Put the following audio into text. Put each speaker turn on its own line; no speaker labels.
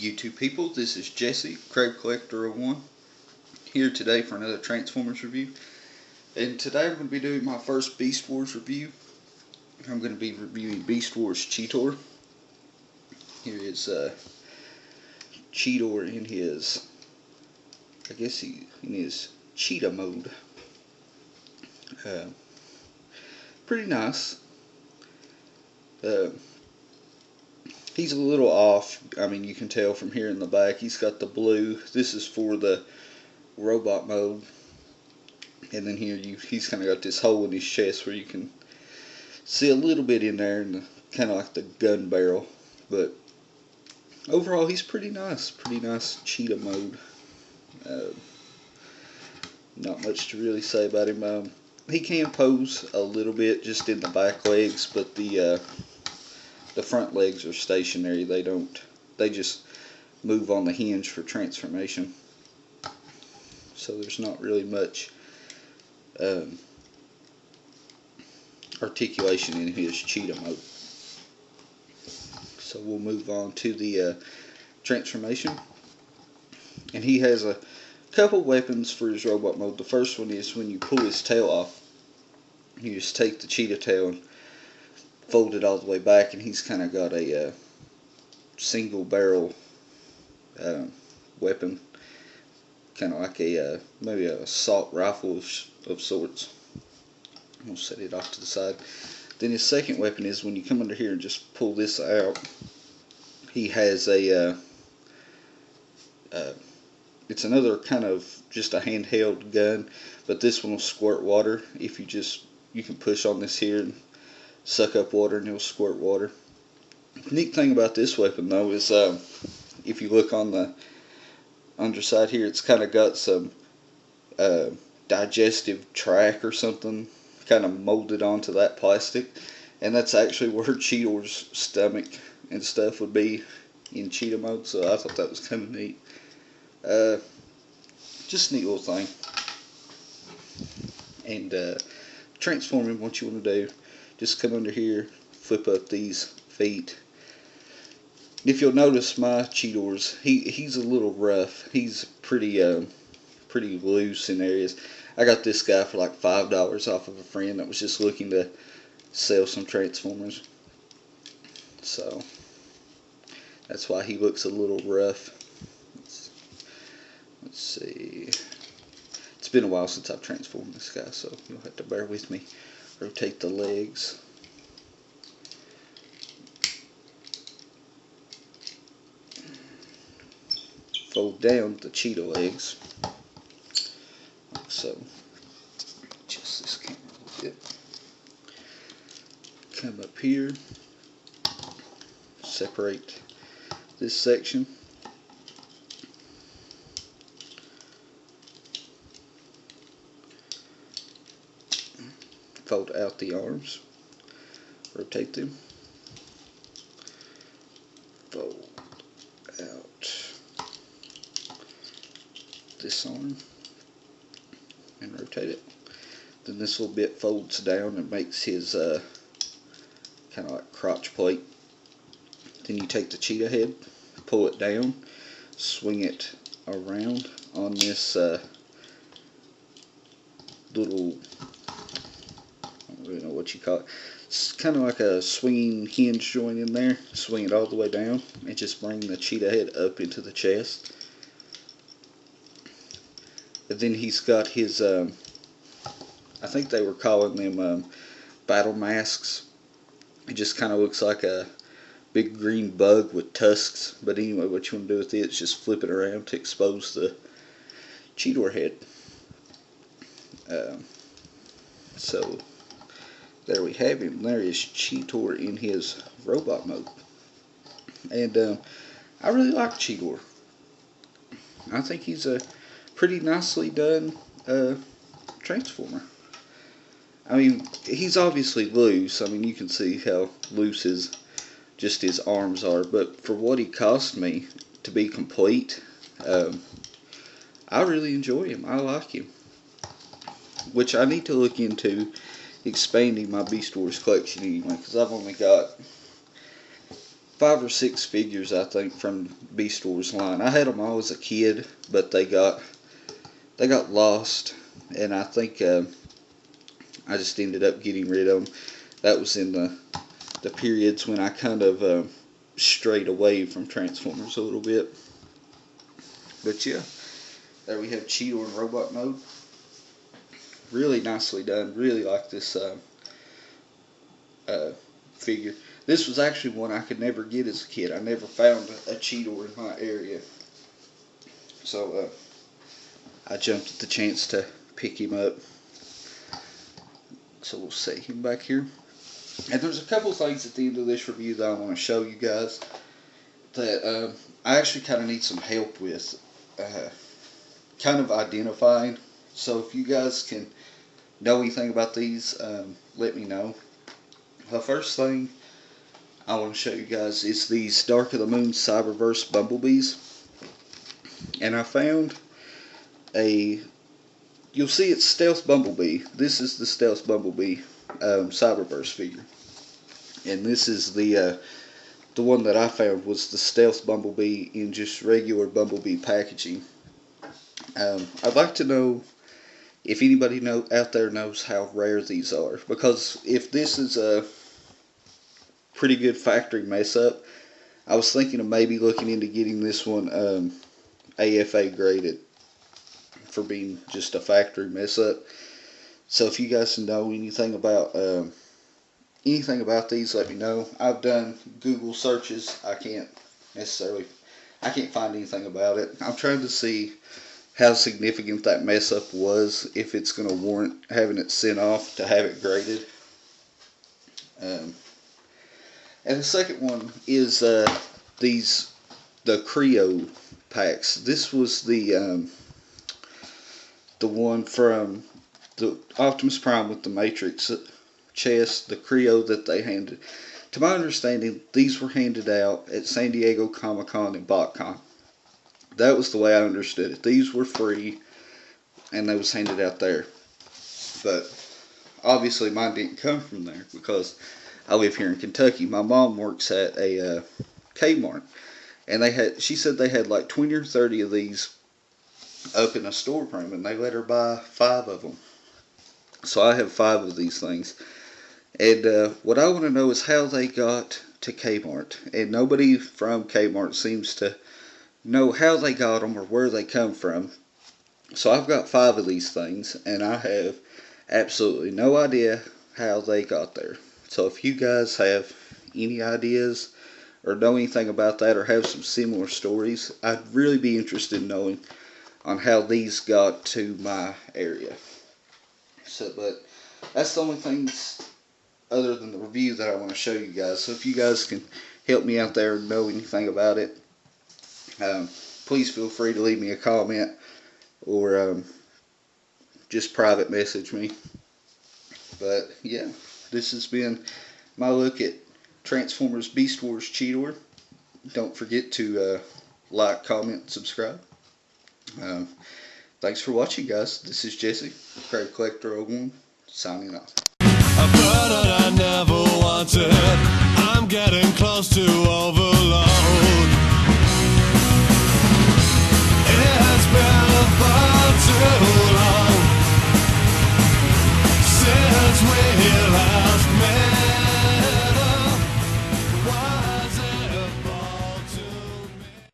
YouTube people, this is Jesse, Crab Collector 01, here today for another Transformers review. And today I'm going to be doing my first Beast Wars review. I'm going to be reviewing Beast Wars Cheetor. Here is Cheetor in his, I guess in his cheetah mode. Pretty nice. He's a little off. I mean, you can tell from here in the back. He's got the blue. This is for the robot mode. And then here he's kind of got this hole in his chest where you can see a little bit in there, and kind of like the gun barrel. But overall, he's pretty nice. Pretty nice cheetah mode. Not much to really say about him. He can pose a little bit just in the back legs, but the front legs are stationary. They just move on the hinge for transformation. So there's not really much articulation in his cheetah mode. So we'll move on to the transformation. And he has a couple weapons for his robot mode. The first one is when you pull his tail off, you just take the cheetah tail and fold it all the way back, and he's kind of got a single barrel weapon, kind of like a maybe an assault rifle of sorts. I'm going to set it off to the side. Then his second weapon is when you come under here and just pull this out, he has a it's another kind of just a handheld gun, but this one will squirt water. If you can push on this here and suck up water, and it'll squirt water. The neat thing about this weapon though is if you look on the underside here, it's kind of got some digestive tract or something kind of molded onto that plastic, and that's actually where Cheetor's stomach and stuff would be in cheetah mode. So I thought that was kind of neat. Just a neat little thing. And transforming, what you want to do, just come under here, flip up these feet. If you'll notice, my Cheetors, he's a little rough. He's pretty loose in areas. I got this guy for like $5 off of a friend that was just looking to sell some Transformers. So that's why he looks a little rough. Let's see. It's been a while since I've transformed this guy, so you'll have to bear with me. Rotate the legs. Fold down the cheetah legs. Like so. Adjust this camera a bit. Come up here. Separate this section. Fold out the arms, rotate them, fold out this arm and rotate it. Then this little bit folds down and makes his kind of like crotch plate. Then you take the cheetah head, pull it down, swing it around on this little, I don't know what you call it. It's kind of like a swinging hinge joint in there. Swing it all the way down and just bring the cheetah head up into the chest. And then he's got his, I think they were calling them battle masks. It just kind of looks like a big green bug with tusks. But anyway, what you want to do with it is just flip it around to expose the Cheetor head. So there we have him. There is Cheetor in his robot mode. And I really like Cheetor. I think he's a pretty nicely done Transformer. I mean, he's obviously loose. I mean, you can see how loose just his arms are. But for what he cost me to be complete, I really enjoy him. I like him. Which I need to look into expanding my Beast Wars collection anyway, because I've only got 5 or 6 figures, I think, from Beast Wars line. I had them all as a kid, but they got lost, and I think I just ended up getting rid of them. That was in the periods when I kind of strayed away from Transformers a little bit. But yeah, there we have Cheetor in robot mode. Really nicely done. Really like this figure. This was actually one I could never get as a kid. I never found a Cheetor in my area. So I jumped at the chance to pick him up. So we'll set him back here. And there's a couple things at the end of this review that I want to show you guys that I actually kind of need some help with kind of identifying. So if you guys can know anything about these, let me know. The first thing I want to show you guys is these Dark of the Moon Cyberverse Bumblebees. And I found you'll see it's Stealth Bumblebee. This is the Stealth Bumblebee Cyberverse figure. And this is the one that I found was the Stealth Bumblebee in just regular Bumblebee packaging. I'd like to know if anybody out there knows how rare these are. Because if this is a pretty good factory mess up, I was thinking of maybe looking into getting this one AFA graded for being just a factory mess up. So if you guys know anything about these, let me know. I've done Google searches. I can't find anything about it. I'm trying to see how significant that mess up was, if it's going to warrant having it sent off to have it graded. And the second one is the Creo packs. This was the one from the Optimus Prime with the Matrix chest, the Creo that they handed. To my understanding, these were handed out at San Diego Comic-Con and BotCon. That was the way I understood it. These were free, and they was handed out there. But obviously mine didn't come from there because I live here in Kentucky. My mom works at a Kmart, and she said they had like 20 or 30 of these up in a storeroom, and they let her buy 5 of them. So I have 5 of these things. And what I want to know is how they got to Kmart. And nobody from Kmart seems to know how they got them or where they come from. So I've got 5 of these things, and I have absolutely no idea how they got there. So if you guys have any ideas or know anything about that or have some similar stories, I'd really be interested in knowing on how these got to my area. So, but that's the only things other than the review that I want to show you guys. So if you guys can help me out there and know anything about it, please feel free to leave me a comment or just private message me. But yeah, this has been my look at Transformers Beast Wars Cheetor. Don't forget to like, comment, subscribe. Thanks for watching, guys. This is Jesse, Crab Collector 01, signing off.